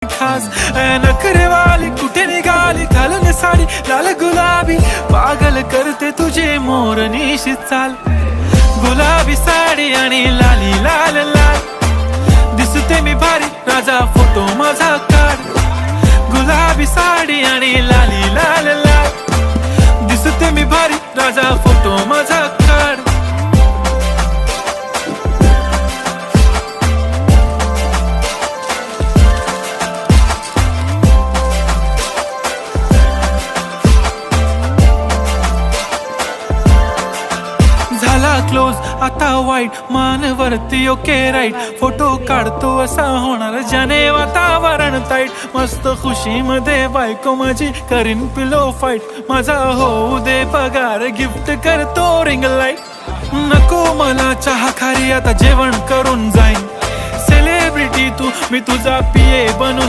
खास नखरेवाली कुठे निघाली घालून साडी लाल गुलाबी पागल करते तुझे मोरनीशी चाल गुलाबी साडी आणि लाली लाल लाल दिसते मी भारी राजा फोटो माझा काढ गुलाबी साडी आणि लाली लाल लाल दिसते मी भारी राजा फोटो माझा काढ झाला क्लोज आता वाईट मानवरती ओके राईट फोटो काढतो असा होणार ज्याने वातावरण ताईट मस्त खुशी मध्ये बायको माझी करीन पिलो फाईट माझा होऊ दे पगार गिफ्ट करतो रिंग लाईट नको मला चहा खारी आता जेवण करून जाईन सेलिब्रिटी तू मी तुझा पिये बनून